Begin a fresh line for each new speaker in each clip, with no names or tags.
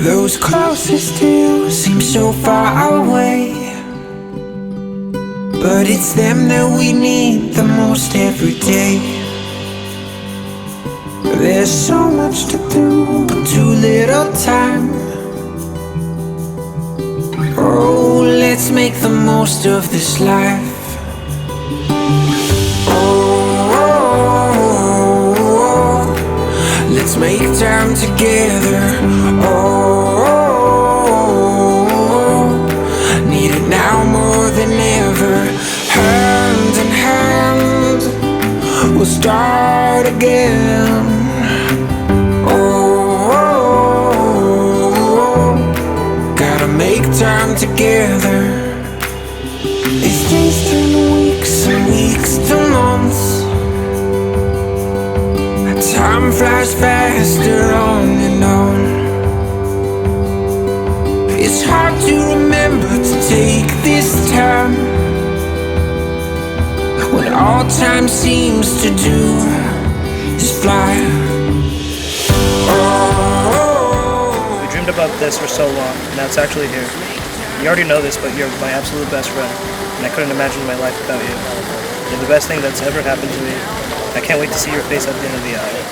Those closest to you seem so far away, but it's them that we need the most every day. There's so much to do, but too little time. Oh, let's make the most of this life. Let's make time together. Need it now more than ever. Hand in hand, we'll start again. Gotta make time together. These days turn to weeks and weeks to months. Time flies faster on and on. It's hard to remember to take this time when all time seems to do is fly.
We dreamed about this for so long, and now it's actually here. You already know this, but you're my absolute best friend, and I couldn't imagine my life without you. You're the best thing that's ever happened to me. I can't wait to see your face at the end of the aisle.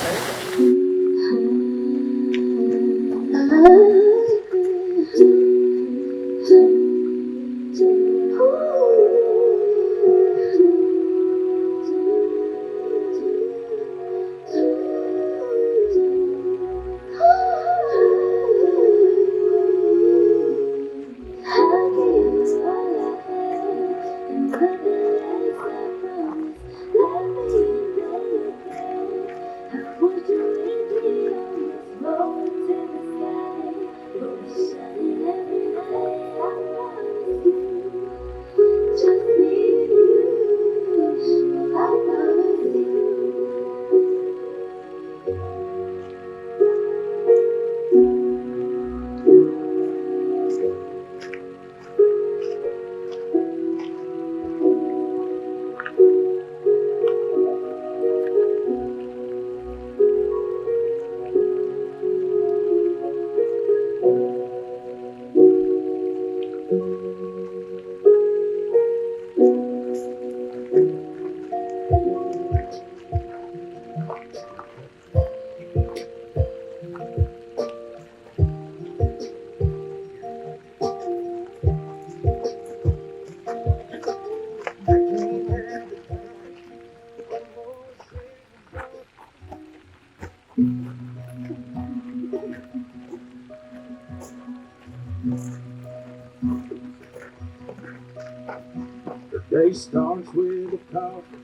The day starts with a coffee,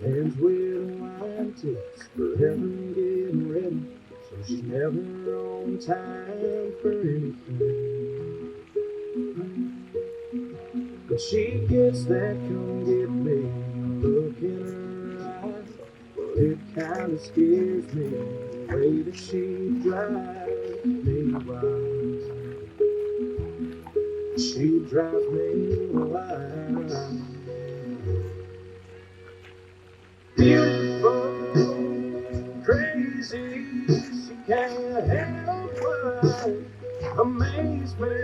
ends with a wine test, forever getting ready, so she's never on time for anything. But she gets that come get me look in her eyes. Well, it kinda scares me the way that she drives me wild. She drives me wild. Beautiful, crazy, she can't help but amaze me.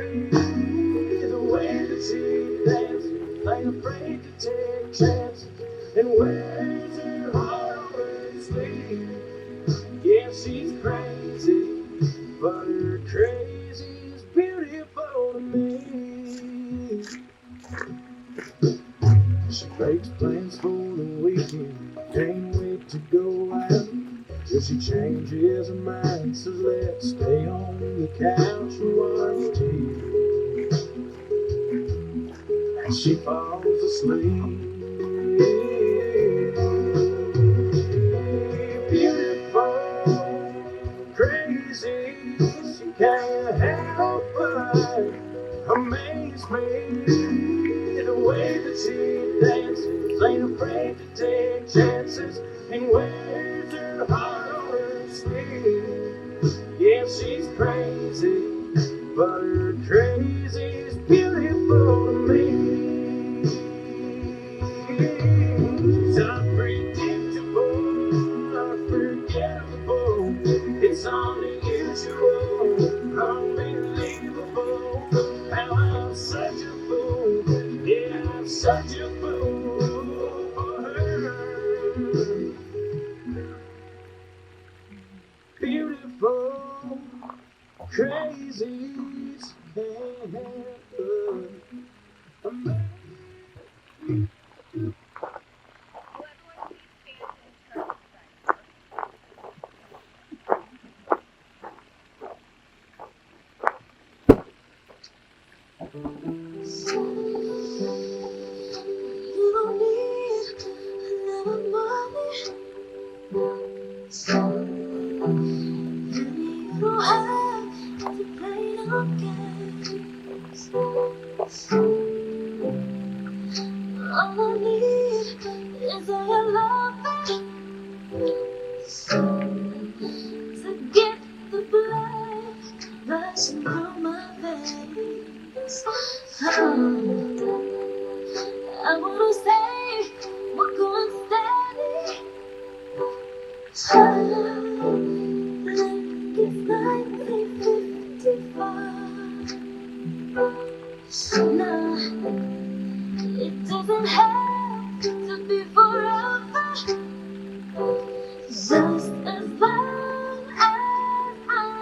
The way that she dances, ain't afraid to take chances, and wears her heart on her sleeve. Yeah, she's crazy, but her crazy's beautiful to me. She makes plans for the weekend, can't wait to go out. Till she changes her mind, says let's stay on the couch and watch TV. And she falls asleep. Beautiful, crazy, she can't help but amaze me. The way that she dances, ain't afraid to take chances, and wears her heart on her sleeve. Yeah, she's crazy, but her crazy's beautiful to me. She's unpredictable, unforgettable. It's unusual. daisies can't happen.
You don't need another money. You don't have to play no games. All I need is all your love to get the blood rushing through my veins. I wanna say we're going steady. Like it's 1955. Nah, it doesn't have to be forever. Just as long as I'm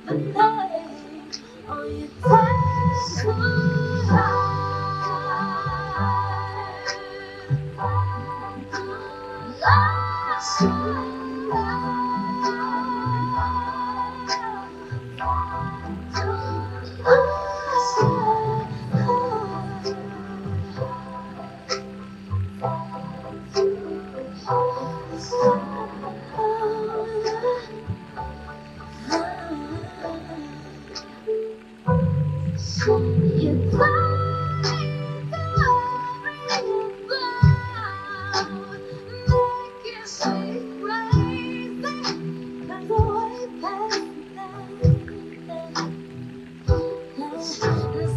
the name on your tattoo.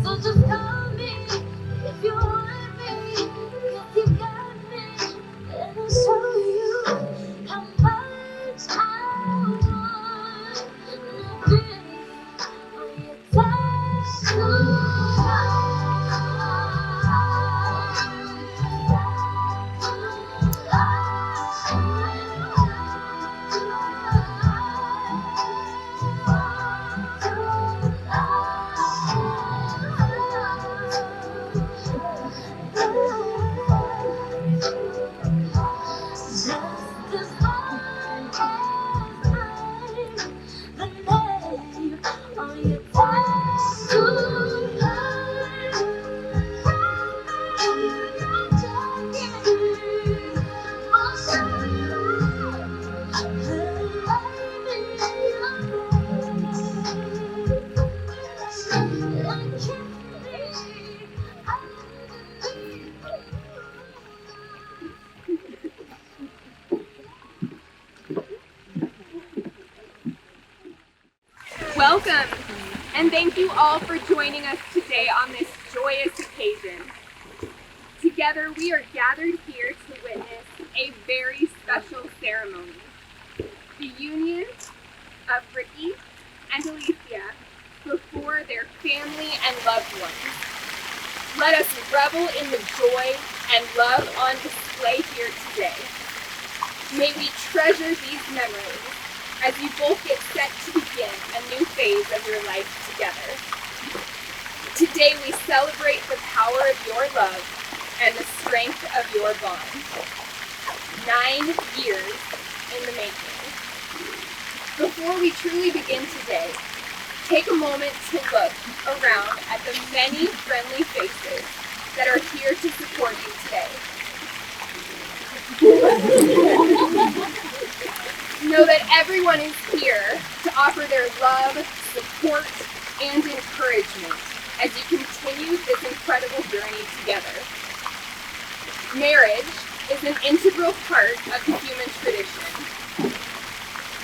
So just call me if you want me, 'cause you got me, and I'll show you how much I want to be on your
Welcome, and thank you all for joining us today on this joyous occasion. Together we are gathered here to witness a very special ceremony, the union of Ricky and Alicia before their family and loved ones. Let us revel in the joy and love on display here today. May we treasure these memories as you both get set to begin a new phase of your life together. Today we celebrate the power of your love and the strength of your bond. 9 years in the making. Before we truly begin today, take a moment to look around at the many friendly faces that are here to support you today. Know that everyone is here to offer their love, support, and encouragement as you continue this incredible journey together. Marriage is an integral part of the human tradition.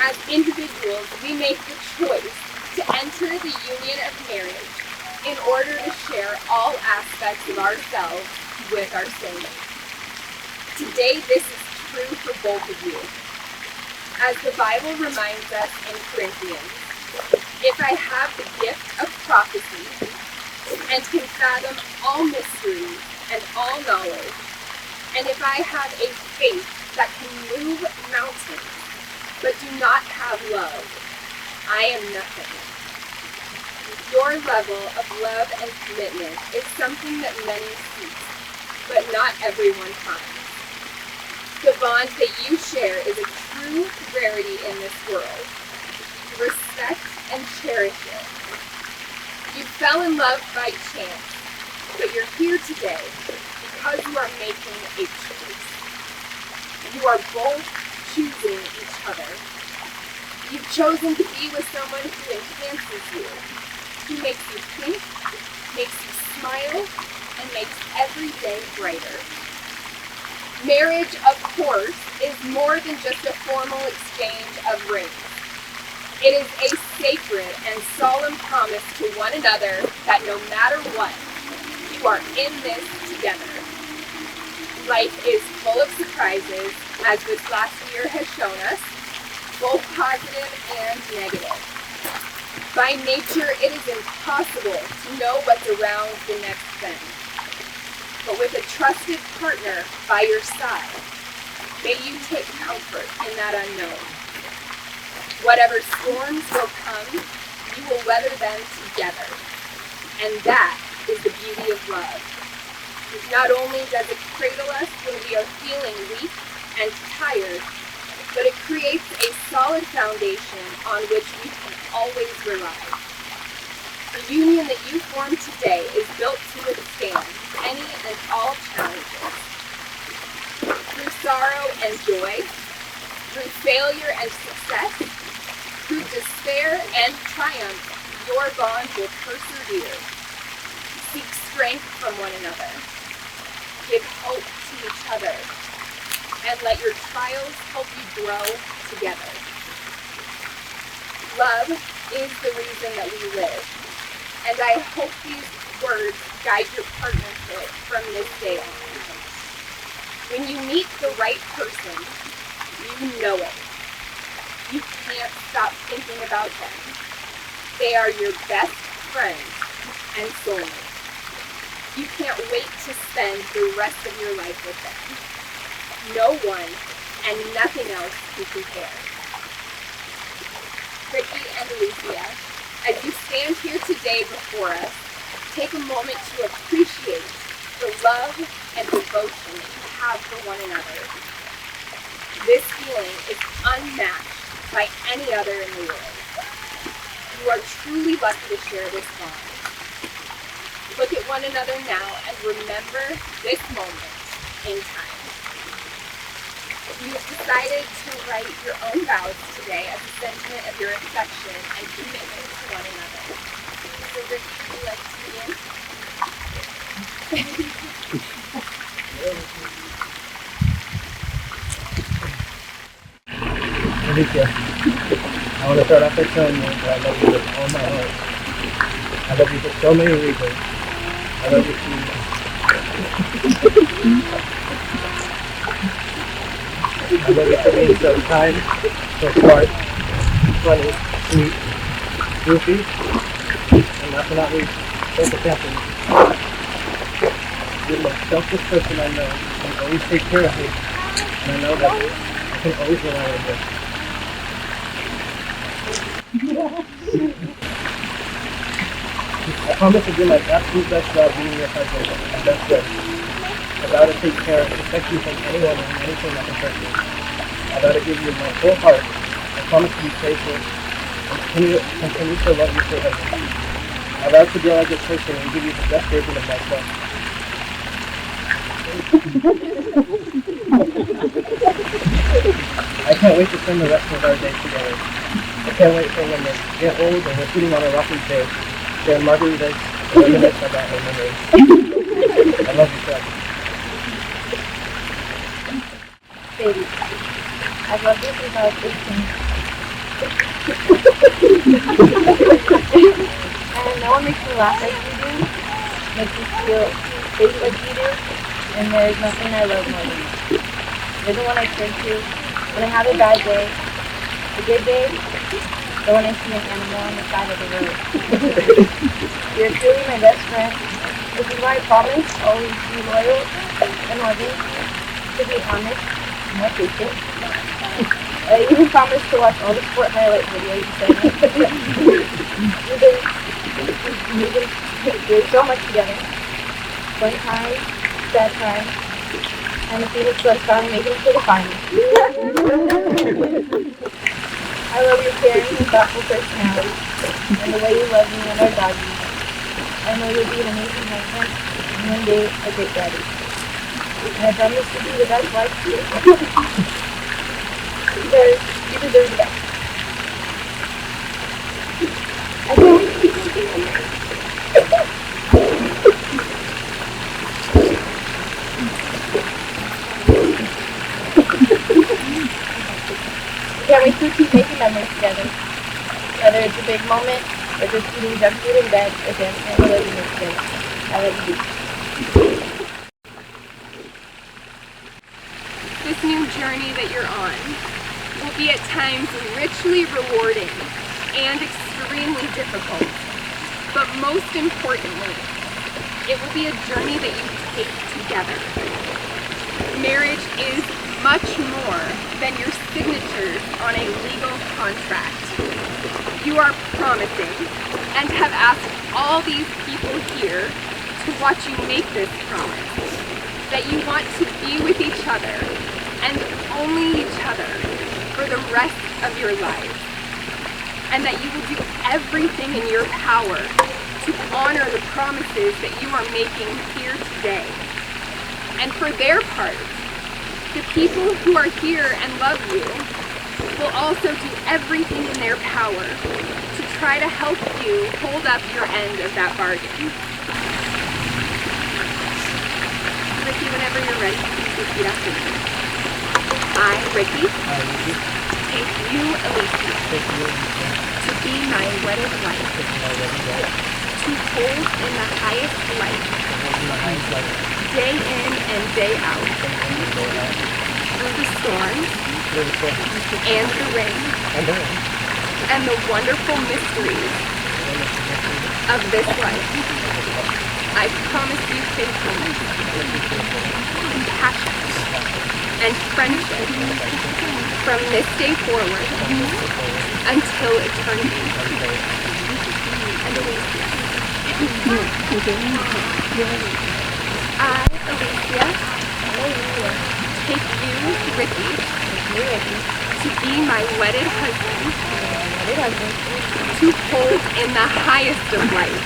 As individuals, we make the choice to enter the union of marriage in order to share all aspects of ourselves with our soulmate. Today, this is true for both of you. As the Bible reminds us in Corinthians, if I have the gift of prophecy and can fathom all mysteries and all knowledge, and if I have a faith that can move mountains, but do not have love, I am nothing. Your level of love and commitment is something that many seek, but not everyone finds. The bond that you share is a true rarity in this world. Respect and cherish it. You fell in love by chance, but you're here today because you are making a choice. You are both choosing each other. You've chosen to be with someone who enhances you, who makes you think, makes you smile, and makes every day brighter. Marriage, of course, is more than just a formal exchange of rings. It is a sacred and solemn promise to one another that no matter what, you are in this together. Life is full of surprises, as this last year has shown us, both positive and negative. By nature, it is impossible to know what's around the next bend. But with a trusted partner by your side, may you take comfort in that unknown. Whatever storms will come, you will weather them together. And that is the beauty of love. Not only does it cradle us when we are feeling weak and tired, but it creates a solid foundation on which we can always rely. The union that you form today is built to withstand any and all challenges. Through sorrow and joy, through failure and success, through despair and triumph, your bond will persevere. Seek strength from one another. Give hope to each other. And let your trials help you grow together. Love is the reason that we live. And I hope these words guide your partnership from this day on. When you meet the right person, you know it. You can't stop thinking about them. They are your best friends and soulmates. You can't wait to spend the rest of your life with them. No one and nothing else can compare. Ricky and Alicia, as you stand here today before us, take a moment to appreciate the love and devotion that you have for one another. This feeling is unmatched by any other in the world. You are truly lucky to share this bond. Look at one another now and remember this moment in time. You have decided to write your own vows today as a sentiment of your affection and commitment to one another. So Ricky, would you like to begin?
Alicia, I want to start off by telling you that I love you with all my heart. I love you for so many reasons. I love you for I love you for being so kind, so smart, funny, sweet, goofy, and last but not least, so protective. You're the most selfless person I know. You can always take care of me, and I know that I can always rely on you. I promise to do my absolute best job being your husband and best friend. I vow to take care and protect you from anyone and anything that can hurt you. I vow to give you my full heart. I promise to be faithful and continue to love you forever. I vow to be like this person and give you the best version of myself. I can't wait to spend the rest of our days together. I can't wait for when we get old and we're sitting on a rocking chair, sharing margaritas and reminisce about our memories. I love you forever.
Baby, I've loved you since I was 18. And no one makes me laugh like you do, makes me feel safe like you do, and there's nothing I love more than you. You're the one I turn to when I have a bad day, a good day, or when I see an animal on the side of the road. You're truly my best friend. This is why I promise to always be loyal and loving, to be honest, more patient. I even promise to watch all the sport highlight videos you send me. You've been We've been through so much together. Fun times, sad times, and the Phoenix Suns finally making it to the final. I love your caring and thoughtful personality, and the way you love me and our doggies. I know you'll be an amazing husband, and one day a great daddy. And I promise to be the best wife to you. Because you deserve the best. I can't wait to keep making memories together. Whether it's a big moment, or just eating junk food in bed, or dancing in the living room together. I love you.
This new journey that you're on will be at times richly rewarding and extremely difficult. But most importantly, it will be a journey that you take together. Marriage is much more than your signatures on a legal contract. You are promising and have asked all these people here to watch you make this promise, that you want to be with each other and only each other for the rest of your lives, and that you will do everything in your power to honor the promises that you are making here today. And for their part, the people who are here and love you will also do everything in their power to try to help you hold up your end of that bargain. Ricky, whenever you're ready, please repeat after me. I, Ricky, take you, Alicia, to be my wedded wife, to hold in the highest light, day in and day out, through the storms and the rain, and the wonderful mysteries of this life. I promise you faithfulness, compassion, and friendship from this day forward until eternity. And Alicia. I, Alicia, take you, Ricky, to be my wedded husband, to hold in the highest of life,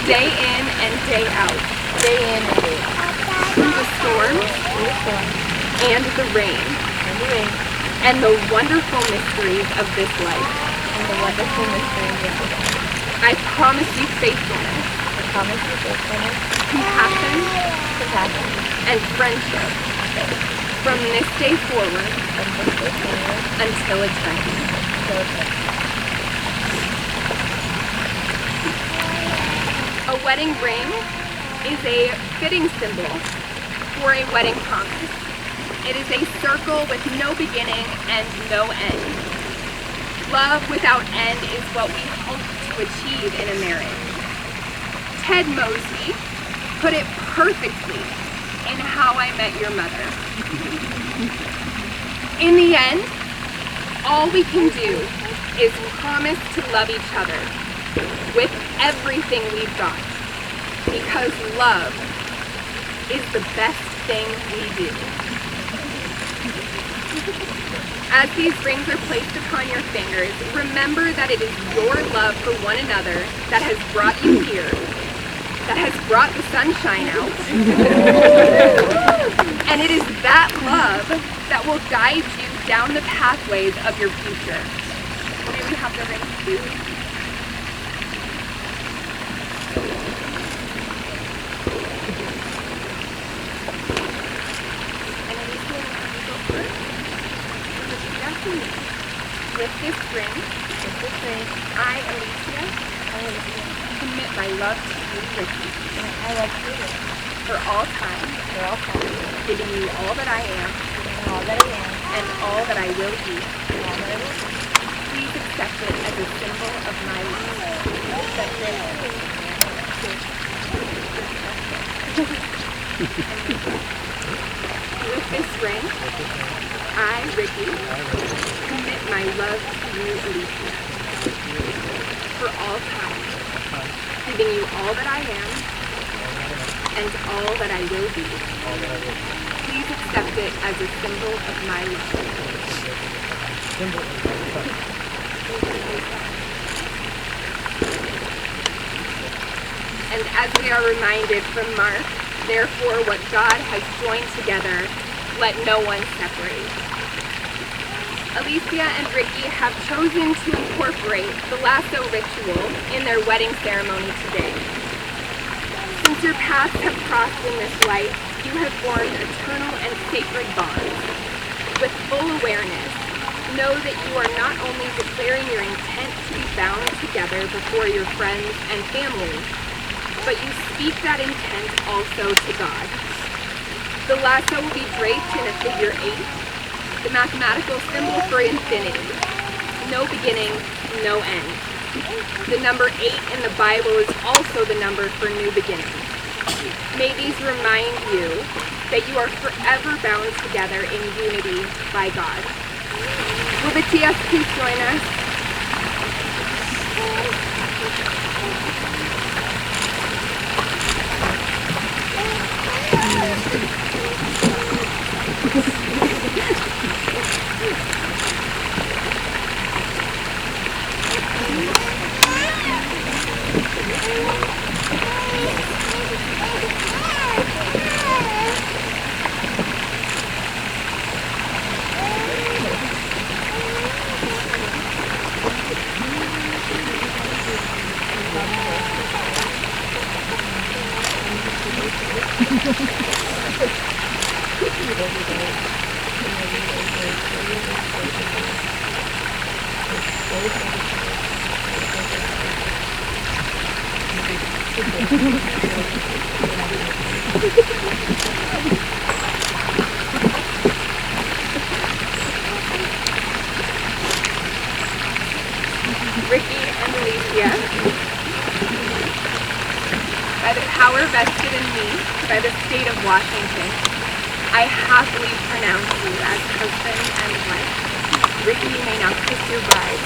day in and day out, through the storms and the rain, and the wonderful mysteries of this life. I promise you faithfulness, compassion, and friendship from this day forward until eternity. A wedding ring is a fitting symbol for a wedding promise. It is a circle with no beginning and no end. Love without end is what we hope to achieve in a marriage. Ted Mosby put it perfectly in How I Met Your Mother. In the end, all we can do is promise to love each other with everything we've got, because love is the best thing we do. As these rings are placed upon your fingers, remember that it is your love for one another that has brought you here, that has brought the sunshine out. And it is that love that will guide you down the pathways of your future. May we have the rings too? And Alicia, you go first. Repeat after me. With this ring, I, Alicia, commit my love to you, Ricky. For all time, giving you all that I am, and all that I will be. Please accept it as a symbol of my love. With this ring, I, Ricky, commit my love to you, Alicia. For all time, giving you all that I am and all that I will be. Please accept it as a symbol of my love. And as we are reminded from Mark, therefore what God has joined together, let no one separate. Alicia and Ricky have chosen to incorporate the lasso ritual in their wedding ceremony today. Since your paths have crossed in this life, you have formed eternal and sacred bonds. With full awareness, know that you are not only declaring your intent to be bound together before your friends and family, but you speak that intent also to God. The lasso will be draped in a figure 8, the mathematical symbol for infinity. No beginning, no end. The number 8 in the Bible is also the number for new beginnings. May these remind you that you are forever bound together in unity by God. Will the TS please join us? Ricky and Alicia, by the power vested in me by the state of Washington, I happily pronounce you as husband and wife. Ricky, you may now kiss your bride.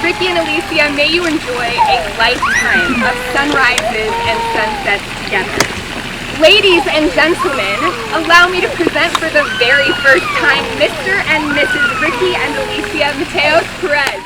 Ricky and Alicia, may you enjoy a lifetime of sunrises and sunsets together. Ladies and gentlemen, allow me to present for the very first time Mr. and Mrs. Ricky and Alicia Mateos Perez.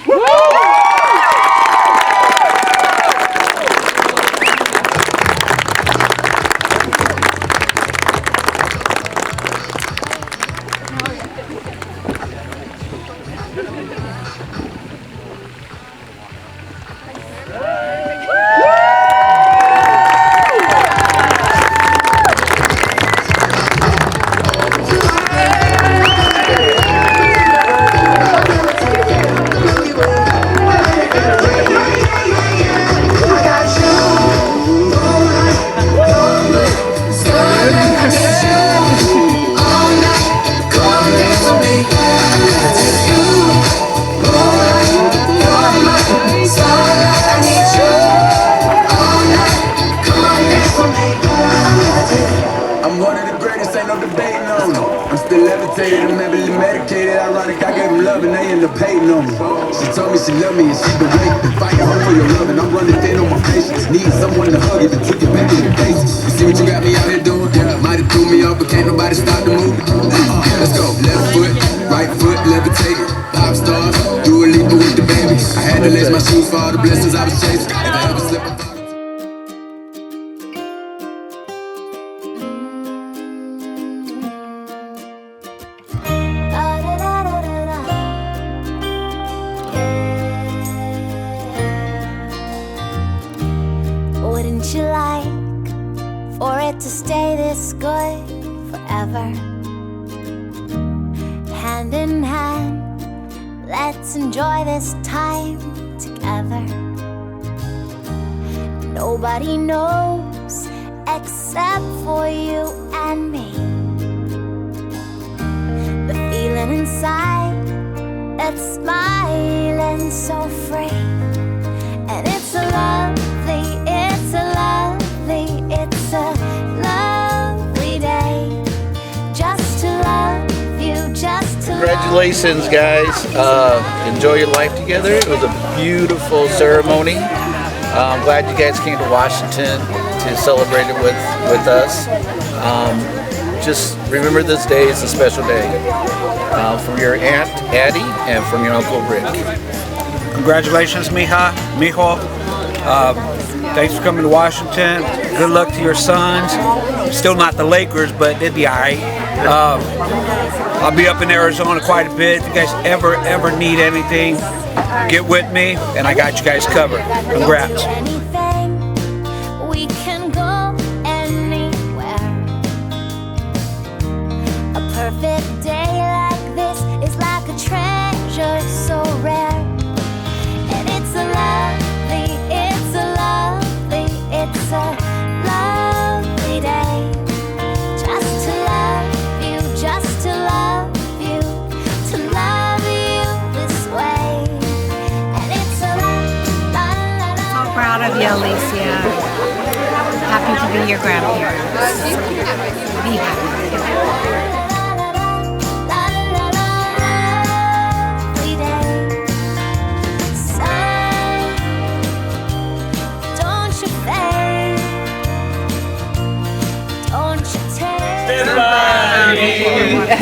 I'm heavily medicated, ironic, I gave him love and they end up hating on me. She told me she loved me and she been waiting, fighting hard for your love and I'm running thin on my patience. Need someone to hug even took it back in the face. You see what you got me out here doing? Might have threw me off, but can't nobody stop the movement. Let's go, left foot, right foot, levitated. Pop stars, do a leap with the baby. I had to lace my shoes for all the blessings I was chasing. If I ever slip, I thought
Wouldn't you like for it to stay this good forever? Hand in hand, let's enjoy this time together. Nobody knows except for you and me. The feeling inside that that's smiling so free. And it's a lovely day just to love you, just to
Congratulations, guys. Enjoy your life together. It was a beautiful ceremony. I'm glad you guys came to Washington to celebrate it with us. Just remember this day is a special day. From your Aunt Addie and from your Uncle Rick.
Congratulations, Mijo. Thanks for coming to Washington. Good luck to your sons. Still not the Lakers, but they'll be all right. I'll be up in Arizona quite a bit. If you guys ever need anything, get with me, and I got you guys covered. Congrats.
We can go anywhere. A perfect day like this is like a treasure so rare. And it's a lovely day just to love you, just to love you, to love you this way. And it's a
So proud of you, Alicia. Happy to be your grandparents. Be happy.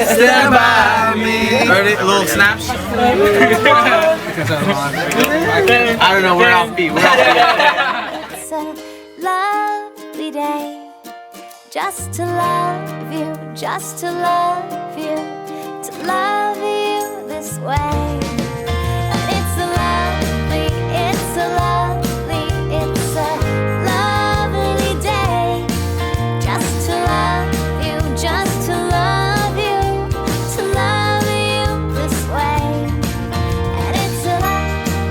Stand by me. Ready? A little snaps. I don't know. We're off beat.
It's a lovely day just to love you, just to love you, to love you this way. And it's a lovely day just to love you, just to love you, to love you this way. And it's a lovely day.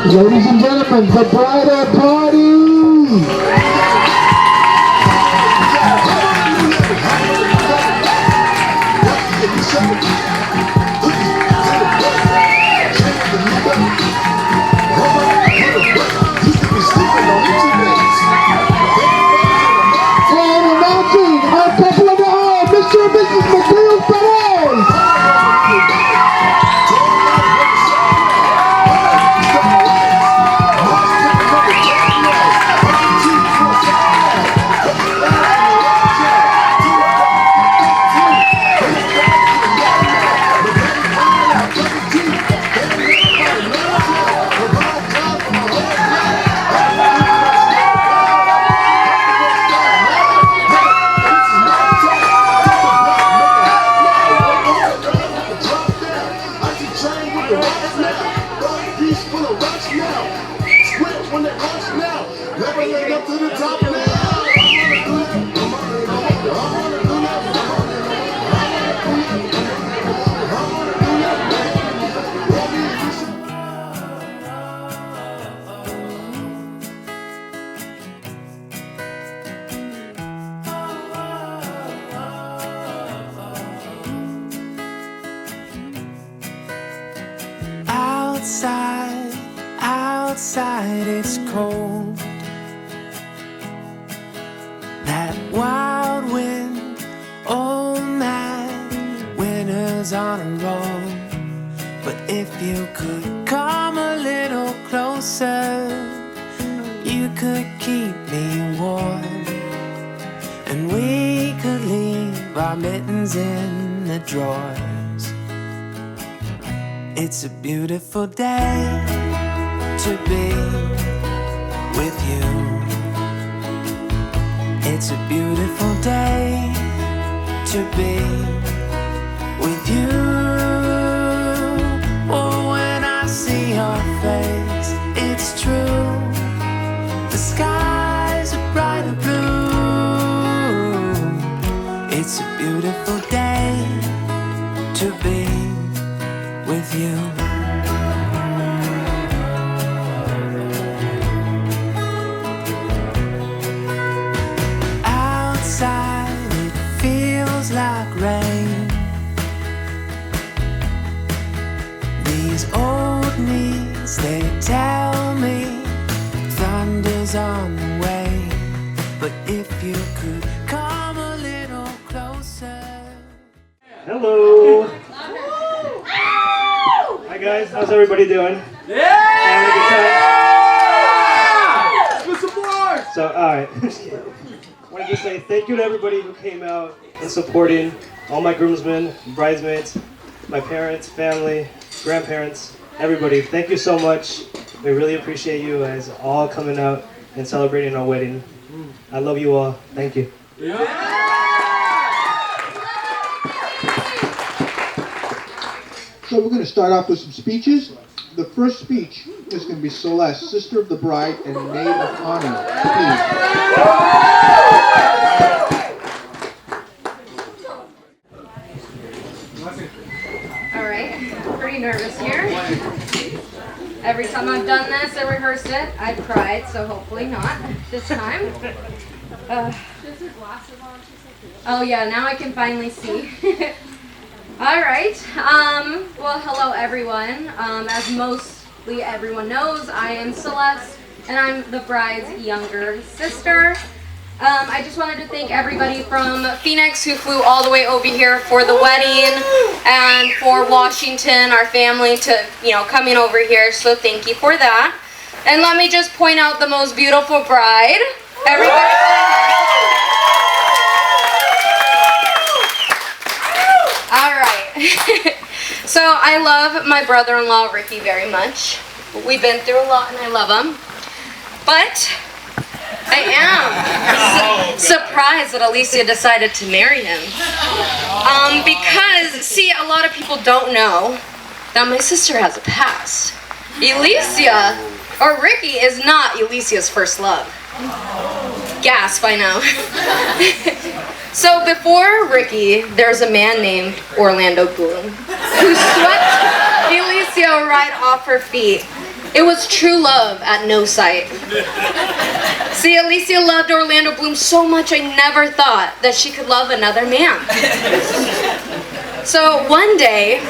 Ladies and gentlemen, the Bridal Party! And announcing our couple of the hour, Mr. and Mrs. Mateo Perez!
Outside it's cold. That wild wind, oh man, winter's on a roll. But if you could come a little closer, you could keep me warm. And we could leave our mittens in the drawers. It's a beautiful day to be with you. It's a beautiful day to be with you. Oh, when I see your face, it's true. The sky It's a beautiful day to be with you. Outside it feels like rain. These old knees, they tell me thunder's on the way. But if you could come a little closer.
Hello. Hi guys, how's everybody doing? Yeah! Let's go some more! So, alright. Wanted to say thank you to everybody who came out and supporting all my groomsmen, bridesmaids, my parents, family, grandparents, everybody. Thank you so much. We really appreciate you guys all coming out and celebrating our wedding. I love you all. Thank you.
So we're going to start off with some speeches. The first speech is going to be Celeste, sister of the bride and maid of honor. Please.
All right, pretty nervous here. Every time I've done this and rehearsed it, I've cried, so hopefully not this time. Oh yeah, now I can finally see. All right. Well, hello everyone. As mostly everyone knows, I am Celeste, and I'm the bride's younger sister. I just wanted to thank everybody from Phoenix who flew all the way over here for the wedding, and for Washington, our family, to coming over here. So thank you for that. And let me just point out the most beautiful bride. Everybody. All right. So I love my brother-in-law Ricky very much. We've been through a lot and I love him. But I am surprised that Alicia decided to marry him. Because, see, a lot of people don't know that my sister has a past. Alicia, or Ricky, is not Alicia's first love. Gasp, I know. So before Ricky, there's a man named Orlando Bloom who swept Alicia right off her feet. It was true love at no sight. See, Alicia loved Orlando Bloom so much I never thought that she could love another man. So one day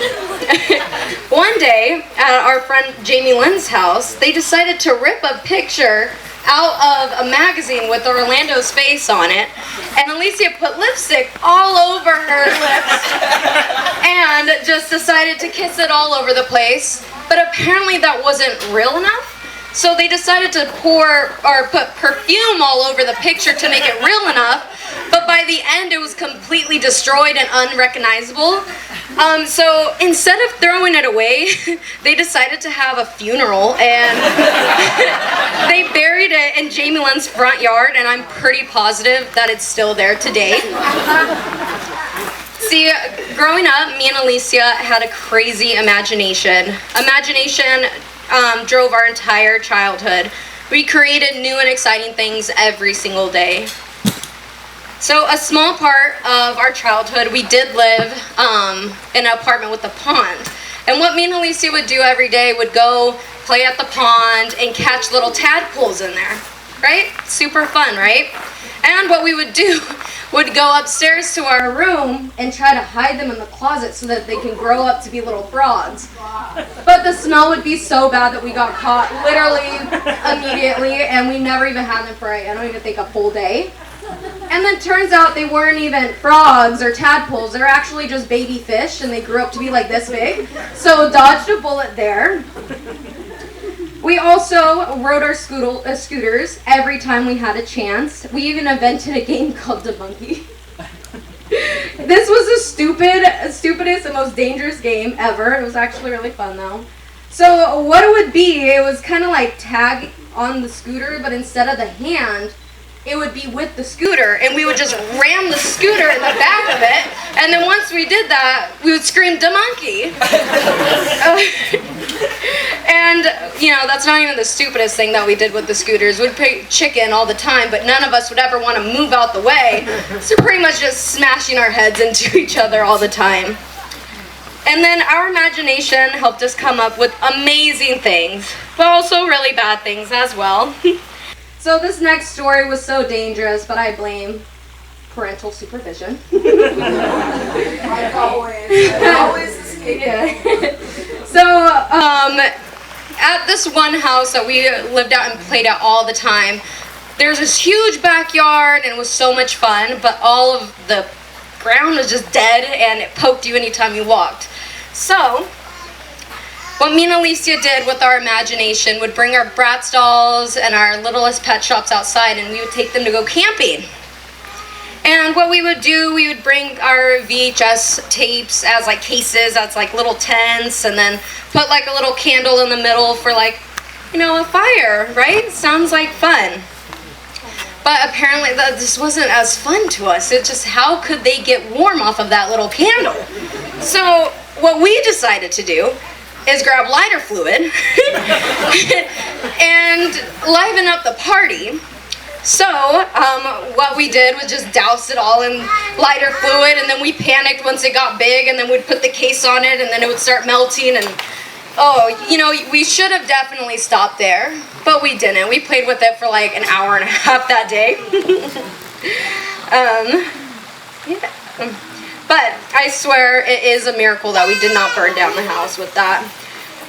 at our friend Jamie Lynn's house, they decided to rip a picture out of a magazine with Orlando's face on it, and Alicia put lipstick all over her lips and just decided to kiss it all over the place. But apparently that wasn't real enough, so they decided to put perfume all over the picture to make it real enough, but by the end it was completely destroyed and unrecognizable. So instead of throwing it away, they decided to have a funeral, and they buried it in Jamie Lynn's front yard, and I'm pretty positive that it's still there today. See, growing up, me and Alicia had a crazy imagination. Imagination drove our entire childhood. We created new and exciting things every single day. So a small part of our childhood, we did live in an apartment with a pond. And what me and Alicia would do every day would go play at the pond and catch little tadpoles in there, right? Super fun, right? And what we would do would go upstairs to our room and try to hide them in the closet so that they can grow up to be little frogs. But the smell would be so bad that we got caught literally immediately, and we never even had them for, I don't even think, a full day. And then turns out they weren't even frogs or tadpoles. They're actually just baby fish, and they grew up to be like this big. So dodged a bullet there. We also rode our scooters every time we had a chance. We even invented a game called Debunky. This was the stupidest and most dangerous game ever. It was actually really fun though. So what it would be, it was kind of like tag on the scooter, but instead of the hand, it would be with the scooter, and we would just ram the scooter in the back of it, and then once we did that, we would scream, "Da monkey!" And, you know, that's not even the stupidest thing that we did with the scooters. We'd play chicken all the time, but none of us would ever want to move out the way, so pretty much just smashing our heads into each other all the time. And then our imagination helped us come up with amazing things, but also really bad things as well. So this next story was so dangerous, but I blame parental supervision. Always escape. So, at this one house that we lived at and played at all the time, there's this huge backyard and it was so much fun, but all of the ground was just dead and it poked you anytime you walked. So, what me and Alicia did with our imagination would bring our Bratz dolls and our littlest pet shops outside, and we would take them to go camping. And what we would do, we would bring our VHS tapes as like cases, that's like little tents, and then put like a little candle in the middle for like, you know, a fire, right? Sounds like fun. But apparently this wasn't as fun to us. It's just, how could they get warm off of that little candle? So what we decided to do is grab lighter fluid and liven up the party. So what we did was just douse it all in lighter fluid, and then we panicked once it got big, and then we'd put the case on it, and then it would start melting, and oh, you know, we should have definitely stopped there, but we didn't. We played with it for like an hour and a half that day. Yeah. But I swear it is a miracle that we did not burn down the house with that.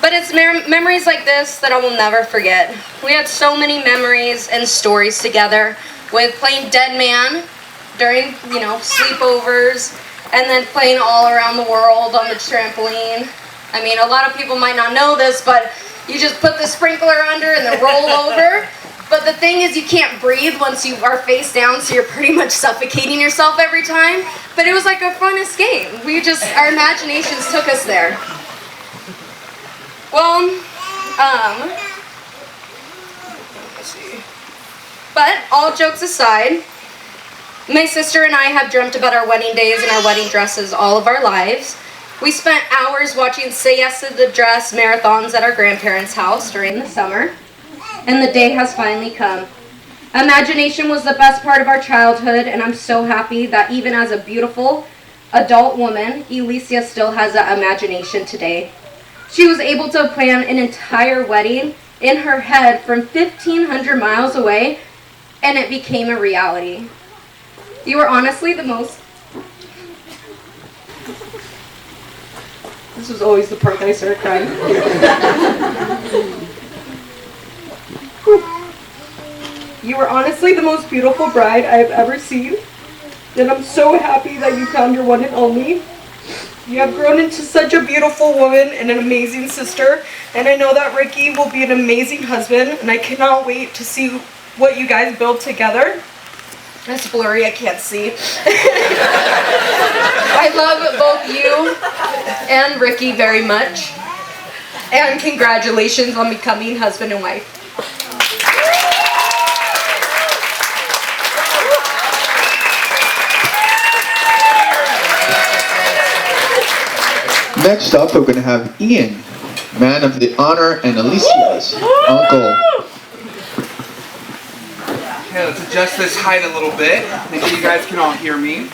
But it's memories like this that I will never forget. We had so many memories and stories together with playing Dead Man during, you know, sleepovers, and then playing all around the world on the trampoline. I mean, a lot of people might not know this, but you just put the sprinkler under and then roll over. But the thing is, you can't breathe once you are face down, so you're pretty much suffocating yourself every time. But it was like a fun escape. Our imaginations took us there. Well, let's see. But all jokes aside, my sister and I have dreamt about our wedding days and our wedding dresses all of our lives. We spent hours watching Say Yes to the Dress marathons at our grandparents' house during the summer, and the day has finally come. Imagination was the best part of our childhood, and I'm so happy that even as a beautiful adult woman, Alicia still has that imagination today. She was able to plan an entire wedding in her head from 1,500 miles away, and it became a reality. You are honestly the most... This was always the part that I started crying. You are honestly the most beautiful bride I have ever seen, and I'm so happy that you found your one and only. You have grown into such a beautiful woman and an amazing sister, and I know that Ricky will be an amazing husband, and I cannot wait to see what you guys build together. It's blurry, I can't see. I love both you and Ricky very much, and congratulations on becoming husband and wife.
Next up, we're going to have Ian, man of the honor, and Alicia's uncle.
Okay, let's adjust this height a little bit. Make sure you guys can all hear me.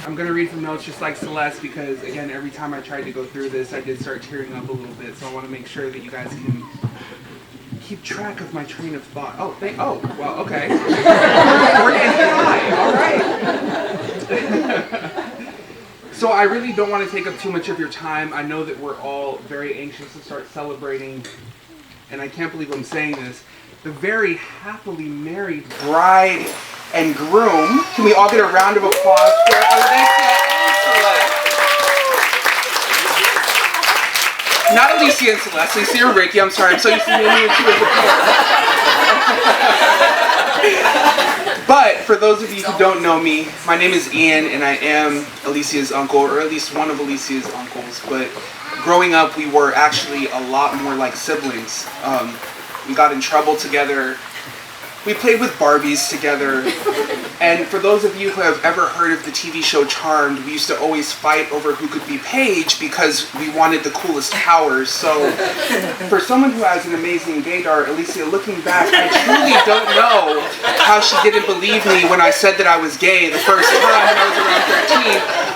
I'm going to read some notes just like Celeste because, again, every time I tried to go through this, I did start tearing up a little bit. So I want to make sure that you guys can keep track of my train of thought. Oh, well, okay. We're getting high. All right. So I really don't want to take up too much of your time. I know that we're all very anxious to start celebrating, and I can't believe I'm saying this, the very happily married bride and groom. Can we all get a round of applause for Alicia and Celeste? Not Alicia and Celeste, Alicia and Ricky. I'm sorry, I'm so used to naming you two as a pair. But for those of you who don't know me, my name is Ian, and I am Alicia's uncle, or at least one of Alicia's uncles. But growing up, we were actually a lot more like siblings. We got in trouble together we played with Barbies together. And for those of you who have ever heard of the TV show Charmed, we used to always fight over who could be Paige because we wanted the coolest powers. So for someone who has an amazing gaydar, Alicia, looking back, I truly don't know how she didn't believe me when I said that I was gay the first time when I was around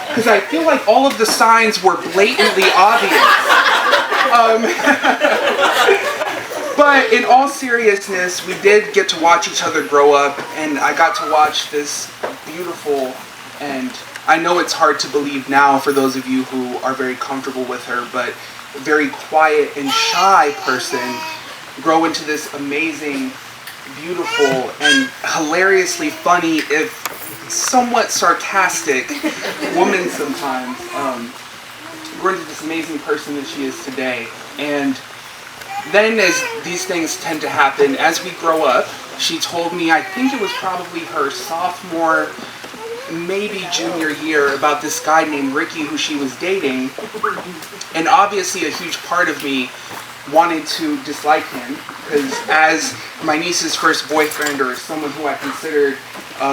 13, because I feel like all of the signs were blatantly obvious. But in all seriousness, we did get to watch each other grow up, and I got to watch this beautiful, and I know it's hard to believe now for those of you who are very comfortable with her, but very quiet and shy person grow into this amazing, beautiful, and hilariously funny, if somewhat sarcastic woman sometimes. Grow into this amazing person that she is today. And then, as these things tend to happen, as we grow up, she told me, I think it was probably her sophomore, maybe junior year, about this guy named Ricky who she was dating. And obviously a huge part of me wanted to dislike him, because as my niece's first boyfriend, or someone who I considered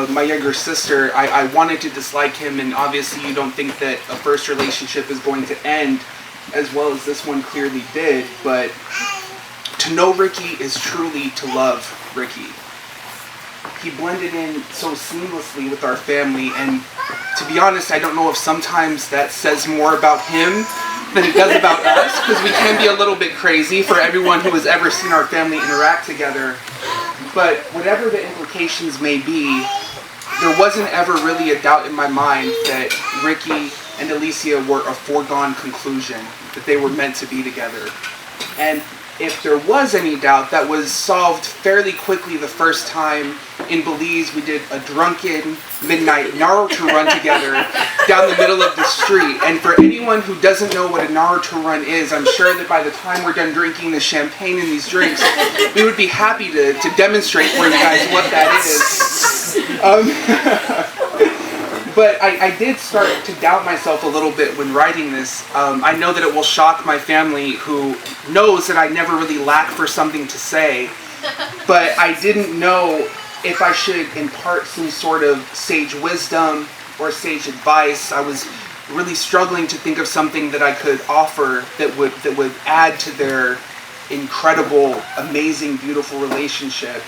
my younger sister, I wanted to dislike him. And obviously you don't think that a first relationship is going to end as well as this one clearly did, but to know Ricky is truly to love Ricky. He blended in so seamlessly with our family, and to be honest, I don't know if sometimes that says more about him than it does about us, because we can be a little bit crazy for everyone who has ever seen our family interact together. But whatever the implications may be, there wasn't ever really a doubt in my mind that Ricky and Alicia were a foregone conclusion, that they were meant to be together. And if there was any doubt, that was solved fairly quickly the first time in Belize we did a drunken midnight Naruto run together down the middle of the street. And for anyone who doesn't know what a Naruto run is, I'm sure that by the time we're done drinking the champagne and these drinks, we would be happy to demonstrate for you guys what that is. But I did start to doubt myself a little bit when writing this. I know that it will shock my family, who knows that I never really lack for something to say, but I didn't know if I should impart some sort of sage wisdom or sage advice. I was really struggling to think of something that I could offer that would add to their incredible, amazing, beautiful relationship.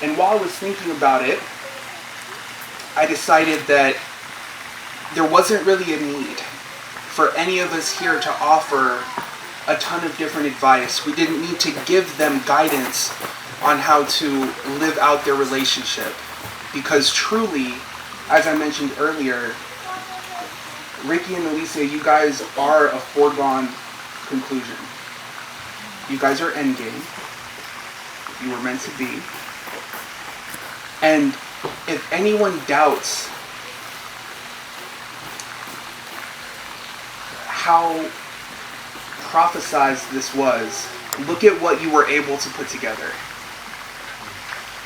And while I was thinking about it, I decided that there wasn't really a need for any of us here to offer a ton of different advice. We didn't need to give them guidance on how to live out their relationship, because truly, as I mentioned earlier, Ricky and Alicia, you guys are a foregone conclusion. You guys are endgame. You were meant to be. And if anyone doubts how prophesized this was, look at what you were able to put together.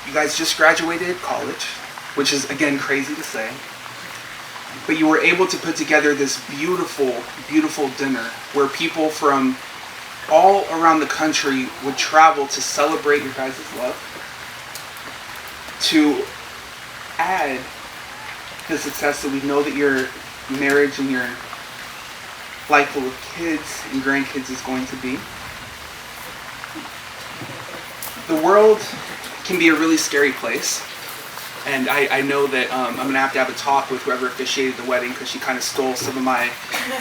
You guys just graduated college, which is, again, crazy to say. But you were able to put together this beautiful, beautiful dinner where people from all around the country would travel to celebrate your guys' love, to add the success that we know that your marriage and your life full of kids and grandkids is going to be. The world can be a really scary place, and I know that I'm going to have a talk with whoever officiated the wedding, because she kind of stole some of my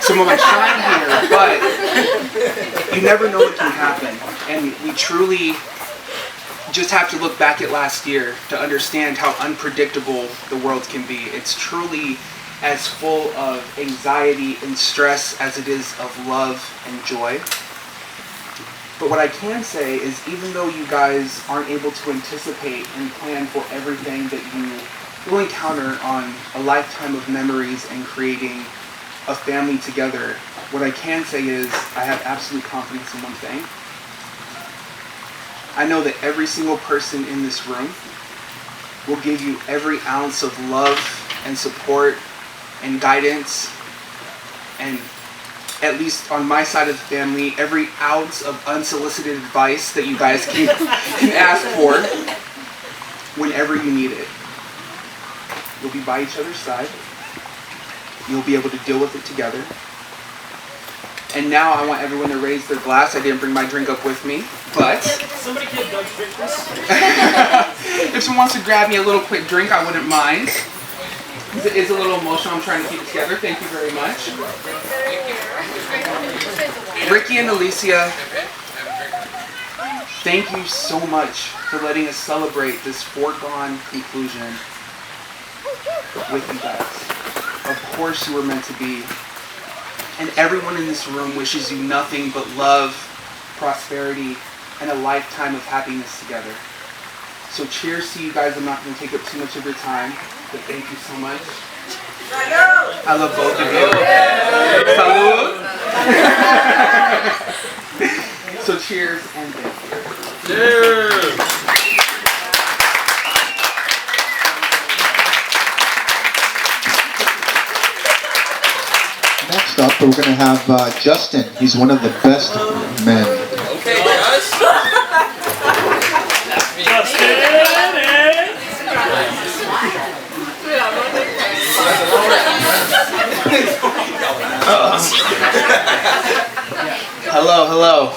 shine here, but you never know what can happen, and we truly just have to look back at last year to understand how unpredictable the world can be. It's truly as full of anxiety and stress as it is of love and joy. But what I can say is, even though you guys aren't able to anticipate and plan for everything that you will encounter on a lifetime of memories and creating a family together, what I can say is I have absolute confidence in one thing. I know that every single person in this room will give you every ounce of love and support and guidance, and at least on my side of the family, every ounce of unsolicited advice that you guys can ask for. whenever you need it. You'll be by each other's side. You'll be able to deal with it together. And now I want everyone to raise their glass. I didn't bring my drink up with me, but
Somebody can't drink this.
if someone wants to grab me a little quick drink, I wouldn't mind. It is a little emotional. I'm trying to keep it together. Thank you very much. Ricky and Alicia, thank you so much for letting us celebrate this foregone conclusion with you guys. Of course you were meant to be. And everyone in this room wishes you nothing but love, prosperity, and a lifetime of happiness together. So cheers to you guys. I'm not going to take up too much of your time, but thank you so much. I love both of you. Salud. So cheers and thank you. Cheers.
Next up, we're going to have Justin. He's one of the best men.
Okay, guys.
Hello.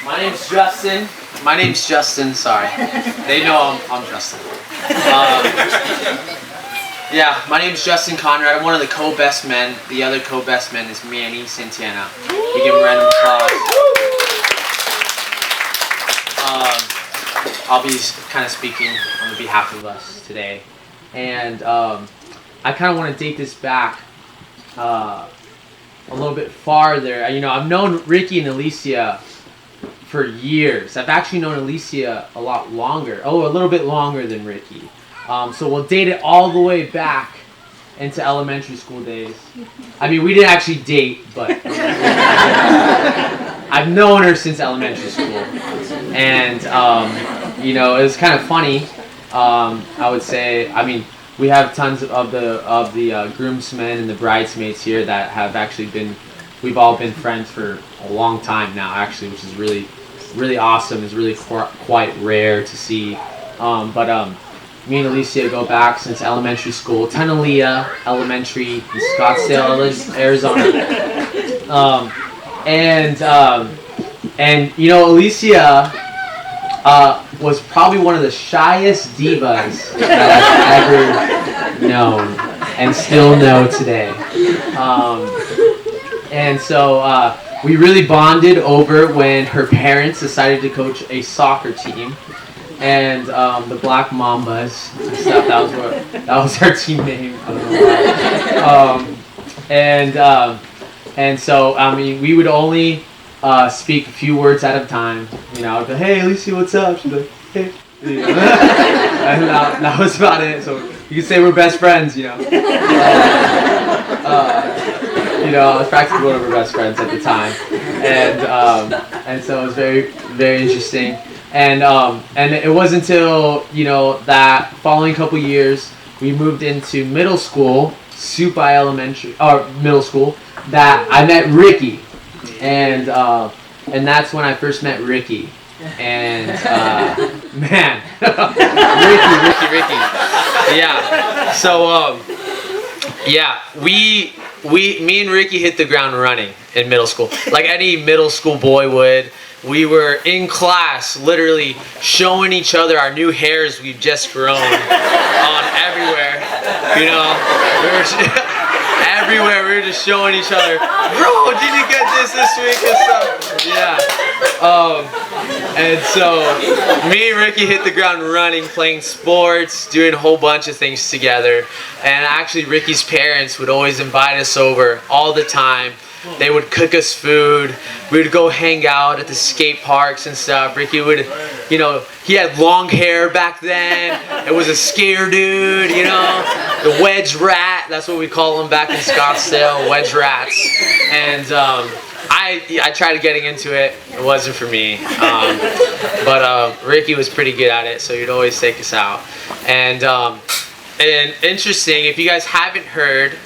My name's Justin. Sorry, they know I'm Justin. Yeah, my name's Justin Conrad. I'm one of the co-best men. The other co-best men is Manny Santana. We give him a round of applause. I'll be kind of speaking on the behalf of us today, and I kind of want to date this back a little bit farther. You know, I've known Ricky and Alicia for years. I've actually known Alicia a lot longer. A little bit longer than Ricky. So we'll date it all the way back into elementary school days. I mean, we didn't actually date, but I've known her since elementary school. And, you know, it was kind of funny. I would say, I mean, we have tons of the groomsmen and the bridesmaids here that have actually been, we've all been friends for a long time now, actually, which is really, really awesome. It's really quite rare to see. Me and Alicia go back since elementary school, Tenalea Elementary in Scottsdale, Arizona. And you know, Alicia was probably one of the shyest divas that I've ever known and still know today. And so we really bonded over when her parents decided to coach a soccer team. And the Black Mambas and stuff. That was our team name. I don't know why. And so I mean, we would only speak a few words at a time. You know, I'd be, hey, Alicia, what's up? She'd be like, hey. You know? And that was about it. So you could say we're best friends. You know. You know, I was practically one of our best friends at the time, and so it was very, very interesting. And it wasn't until, you know, that following couple years, we moved into middle school, middle school, that I met Ricky. And that's when I first met Ricky. And, man, Ricky. Yeah. So, yeah, me and Ricky hit the ground running in middle school, like any middle school boy would. We were in class, literally showing each other our new hairs we've just grown on everywhere. You know, everywhere we were just showing each other. Bro, did you get this week and stuff? Yeah. And so me and Ricky hit the ground running, playing sports, doing a whole bunch of things together. And actually, Ricky's parents would always invite us over all the time. They would cook us food. We would go hang out at the skate parks and stuff. Ricky would, you know, he had long hair back then. It was a skater dude, you know, the wedge rat. That's what we call him back in Scottsdale, wedge rats. And I tried getting into it. It wasn't for me. But Ricky was pretty good at it, so he'd always take us out. And interesting, if you guys haven't heard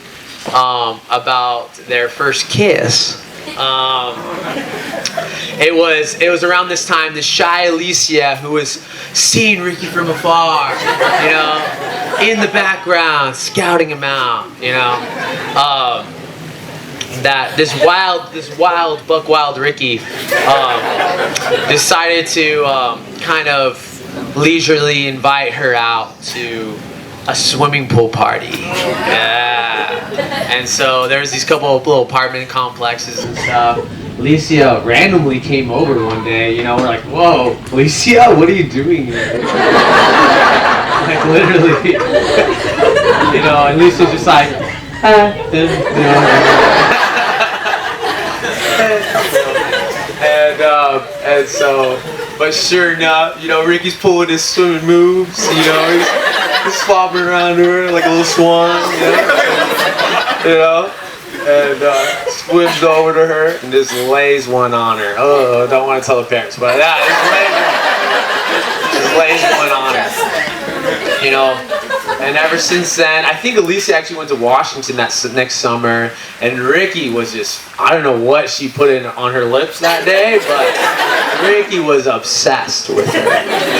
about their first kiss, it was around this time, this shy Alicia who was seeing Ricky from afar, you know, in the background, scouting him out, you know. That this wild buck wild Ricky decided to kind of leisurely invite her out to a swimming pool party. Yeah. And so there was these couple of little apartment complexes and stuff. Alicia randomly came over one day, you know, we're like, whoa, Alicia, what are you doing here? Like literally, you know, and Alicia's just like, you know. And so, but sure enough, you know, Ricky's pulling his swimming moves, you know, he's flopping around her like a little swan, you know, and swims over to her and just lays one on her. Oh, don't want to tell the parents, but yeah, just lays one on her, you know. And ever since then, I think Alicia actually went to Washington that next summer, and Ricky was just, I don't know what she put in on her lips that day, but Ricky was obsessed with her. He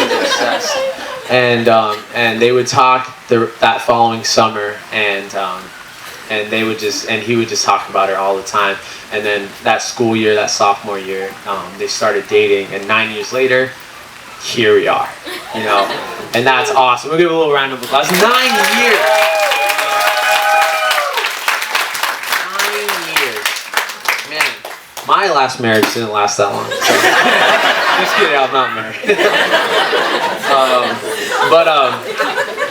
was obsessed. And they would talk that following summer, and they would just, and he would just talk about her all the time. And then that school year, that sophomore year, they started dating, and 9 years later, here we are, you know, and that's awesome. We'll give a little round of applause. 9 years. 9 years. Man, my last marriage didn't last that long. So. Just kidding, I'm not married.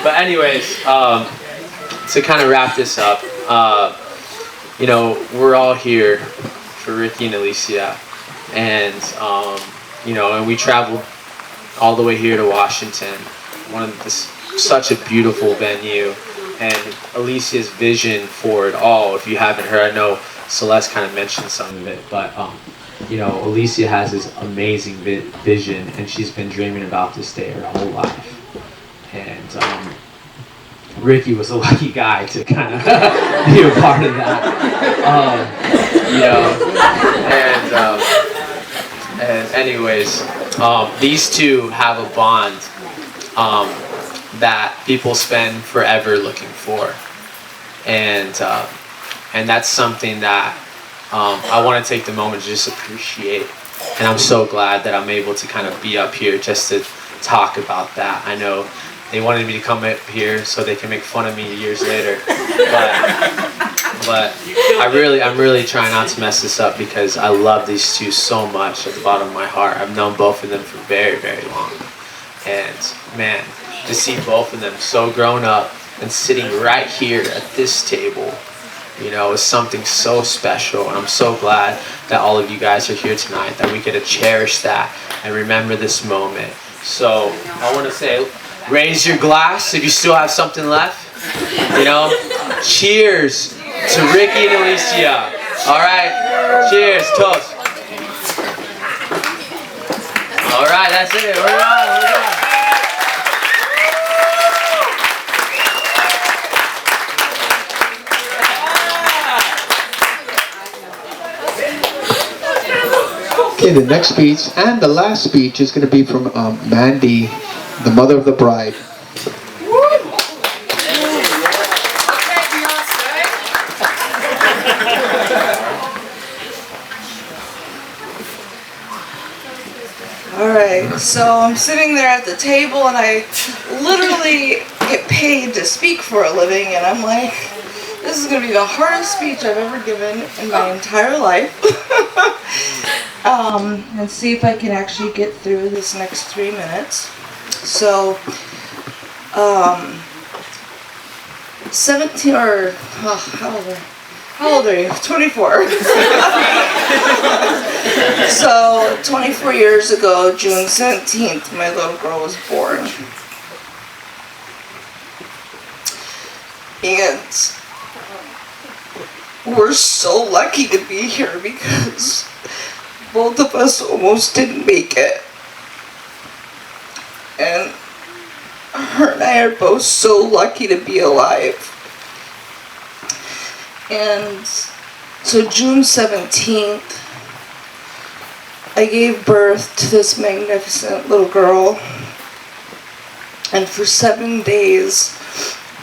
But anyways, to kind of wrap this up, you know, we're all here for Ricky and Alicia, and you know, and we traveled all the way here to Washington, such a beautiful venue, and Alicia's vision for it all. If you haven't heard, I know Celeste kind of mentioned some of it, but you know, Alicia has this amazing vision, and she's been dreaming about this day her whole life. And Ricky was a lucky guy to kind of be a part of that, you know, and anyways. These two have a bond that people spend forever looking for, and that's something that I want to take the moment to just appreciate. And I'm so glad that I'm able to kind of be up here just to talk about that. I know they wanted me to come up here so they can make fun of me years later, but I'm really trying not to mess this up, because I love these two so much at the bottom of my heart. I've known both of them for very, very long. And man, to see both of them so grown up and sitting right here at this table, you know, is something so special. And I'm so glad that all of you guys are here tonight, that we get to cherish that and remember this moment. So I want to say, raise your glass if you still have something left. You know, cheers to Ricky and Alicia. All right, cheers, toast. All right, that's it. We're on.
Okay, the next speech and the last speech is going to be from Mandy, the mother of the bride.
Alright, so I'm sitting there at the table and I literally get paid to speak for a living, and I'm like, this is going to be the hardest speech I've ever given in my entire life. And see if I can actually get through this next 3 minutes. So, 17 or, how old are you? 24. So, 24 years ago, June 17th, my little girl was born. And we're so lucky to be here because both of us almost didn't make it. And her and I are both so lucky to be alive. And so June 17th, I gave birth to this magnificent little girl, and for 7 days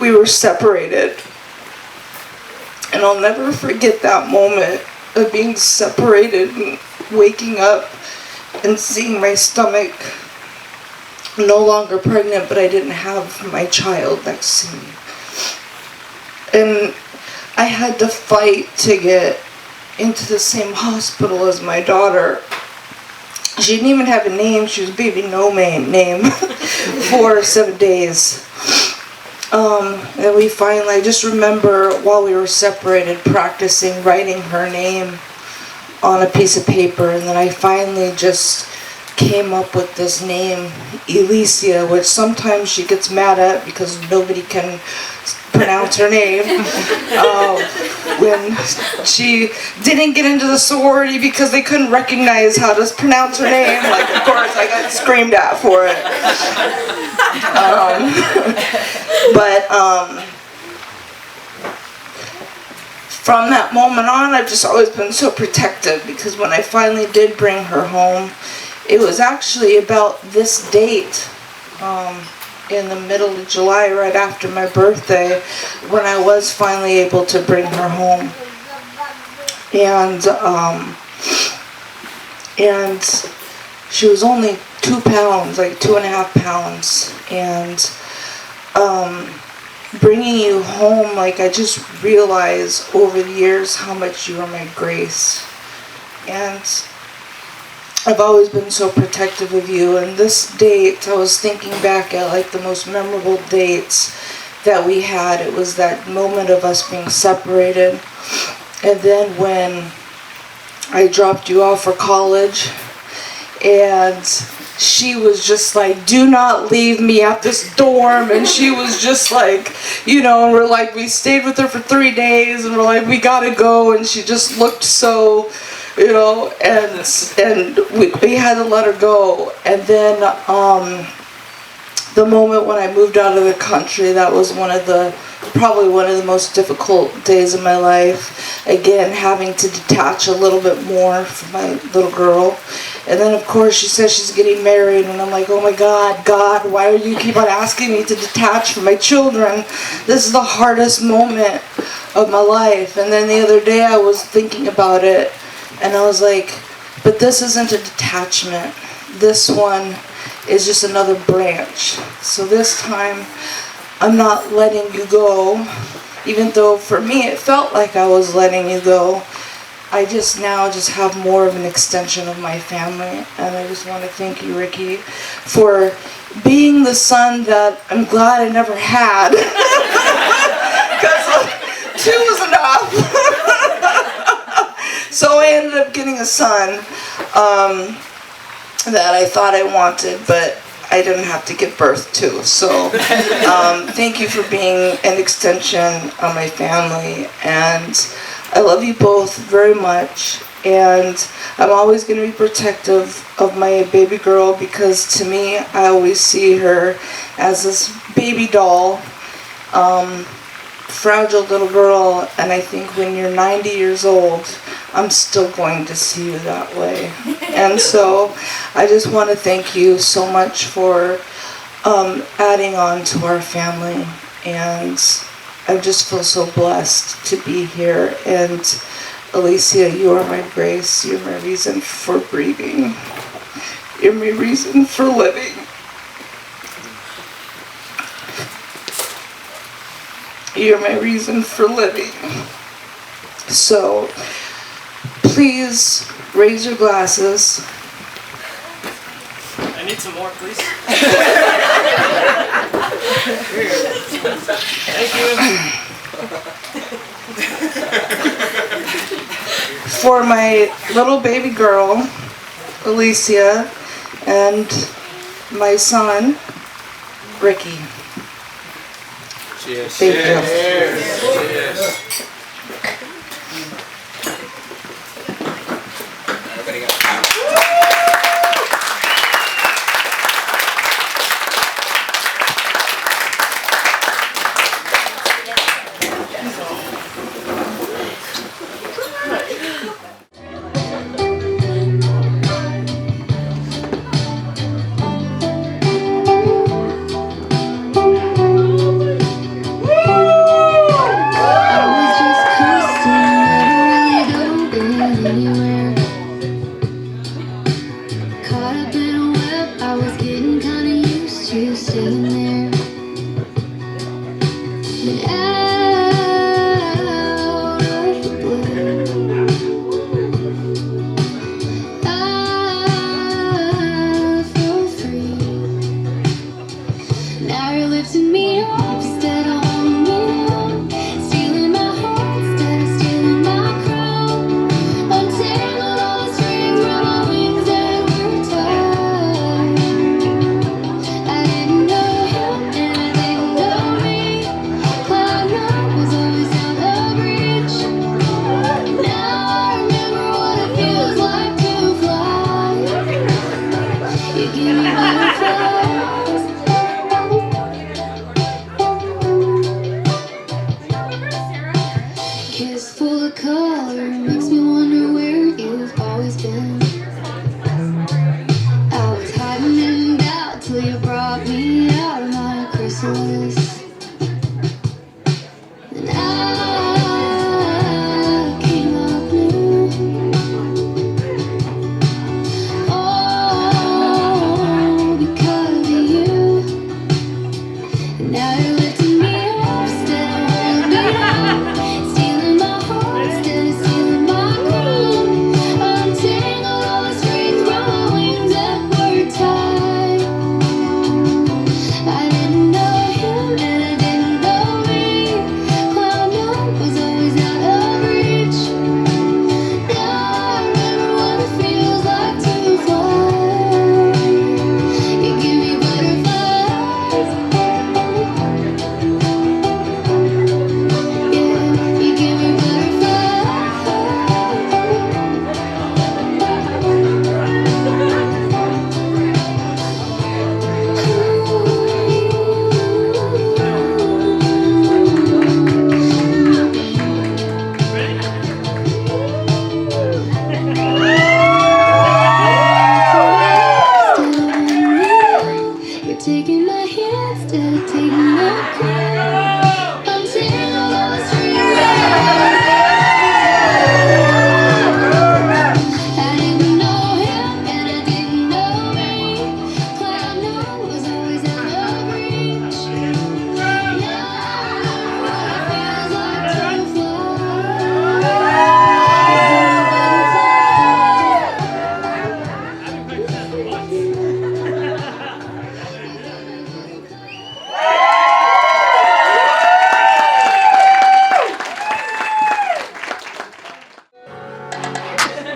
we were separated. And I'll never forget that moment of being separated and waking up and seeing my stomach no longer pregnant, but I didn't have my child next to me. And I had to fight to get into the same hospital as my daughter. She didn't even have a name. She was baby no name for 7 days. And we finally, I just remember while we were separated practicing writing her name on a piece of paper, and then I finally just came up with this name, Elysia, which sometimes she gets mad at because nobody can pronounce her name. When she didn't get into the sorority because they couldn't recognize how to pronounce her name, like of course I got screamed at for it. From that moment on, I've just always been so protective, because when I finally did bring her home, it was actually about this date, in the middle of July, right after my birthday, when I was finally able to bring her home. And she was only 2 pounds, like 2.5 pounds, and bringing you home, like I just realized over the years how much you are my grace. And I've always been so protective of you, and this date, I was thinking back at like the most memorable dates that we had. It was that moment of us being separated, and then when I dropped you off for college, and she was just like, do not leave me at this dorm, and she was just like, you know, and we're like, we stayed with her for 3 days, and we're like, we gotta go, and she just looked so, you know, and we had to let her go. And then the moment when I moved out of the country, that was probably one of the most difficult days of my life. Again, having to detach a little bit more from my little girl. And then of course she says she's getting married, and I'm like, oh my God, why do you keep on asking me to detach from my children? This is the hardest moment of my life. And then the other day I was thinking about it, and I was like, but this isn't a detachment. This one is just another branch. So this time, I'm not letting you go, even though for me it felt like I was letting you go. I just now have more of an extension of my family, and I just want to thank you, Ricky, for being the son that I'm glad I never had, because 2 was enough. So I ended up getting a son that I thought I wanted, but I didn't have to give birth to. So thank you for being an extension of my family, and I love you both very much, and I'm always going to be protective of my baby girl, because to me, I always see her as this baby doll, fragile little girl, and I think when you're 90 years old, I'm still going to see you that way. And so I just want to thank you so much for adding on to our family, and I just feel so blessed to be here. And Elysia, you are my grace. You're my reason for breathing. You're my reason for living. You're my reason for living. So please raise your glasses.
I need some more, please. Thank you.
For my little baby girl, Elysia, and my son, Ricky.
Cheers.
Thank you.
Cheers.
have been a whip, I was getting kinda used to staying there. But out of the blue, I feel free. Now you're lifting me up instead of holding me down, stealing my heart instead of stealing my crown. Untangled all the strings from my wings that were tied. I didn't know him and I didn't know me. Cloud nine was always out of reach. Now I remember what it feels like to fly. You give me butterflies. Kiss full of color makes me wonder where you've always been. I was hiding in doubt till you brought me out of my chrysalis. And I came up new. Oh, because of you. And now you're lifting me up instead of holding me down, stealing my heart instead of stealing my crown. Untangled all the strings from my wings that were tied. I didn't know him and I didn't know me. Cloud nine was always out of reach. Now I remember what it feels like to fly. You give me butterflies. Yeah, you give me You're taking my hand instead of taking my crown. Untangled all the strings. I didn't know him and I didn't know me. Cloud nine was always out of reach. Now I remember what it feels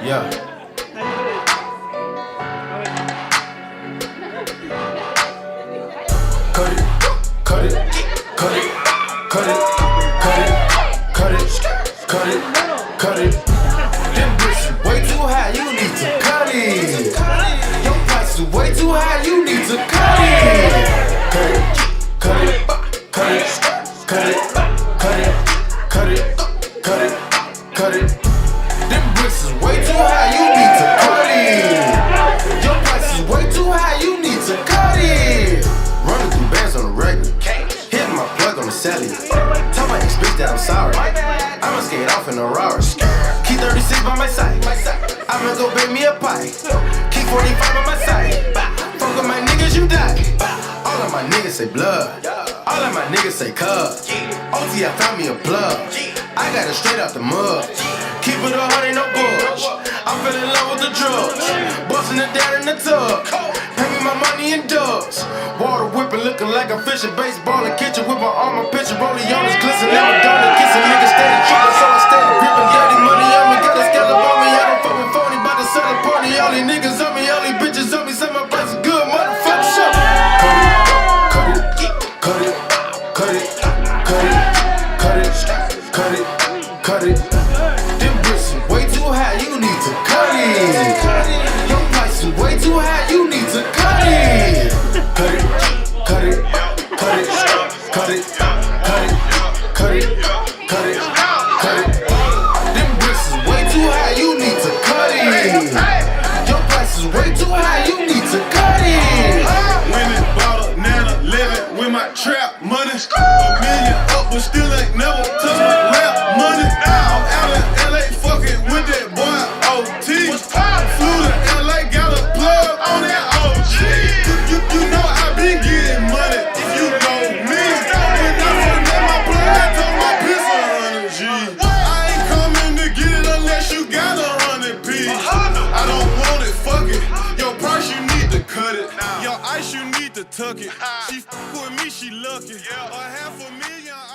Yeah. Cut it, cut it, cut it, cut it, cut it, cut it, cut it, cut it. Them bricks is way too high, you need to cut it. Your price is way too high, you need to cut it. Cut it, cut it, cut it, cut it, cut it, cut it, cut it, cut it. Them bricks is way too high, you need to cut it. Your price is way too high, you need to cut it. Running through bands on the regular, hitting my plug on the celly. Tell my ex bitch that I'm sorry, I'ma skate off in a Rari. Keep 36 by my side, I'ma go bake me a pie. Keep 45 by my side, fuck with my niggas, you die. All of my niggas say blood, all of my niggas say cuz. OT, I found me a plug, I got it straight out the mud. Keep it 100, no budge. I fell in love with the drugs, busting it down in the tub. Pay me my money in dubs. Water whipping, looking like a fish in baseball in kitchen with my arm, a picture, rolling on his glisten. Now I'm done kissing niggas steady tripping, so I steady gripping. Dirty money on me, got a scallop on me. I don't fuck with phony, bout to sell a party. All these niggas on me, all these bitches on me. Say my price is good, motherfucker. Shut up. Cut it, cut it, cut it, cut it, cut it, cut it, cut it. Them bricks is way too high, you need to cut it. Your price is way too high, you need to cut it. Cut it, cut it, cut it, cut it, cut it, cut it, cut it, cut it. Them bricks is way too high, you need to cut it. Your price is way too high, you need to cut it.
Women bought a nana, living with my trap money. $1 million up, but still ain't never touched my rap money. I'm out in LA fucking with that boy OT. Flew to LA, got a plug on that tuck it. She f with me, she lucky. A $500,000.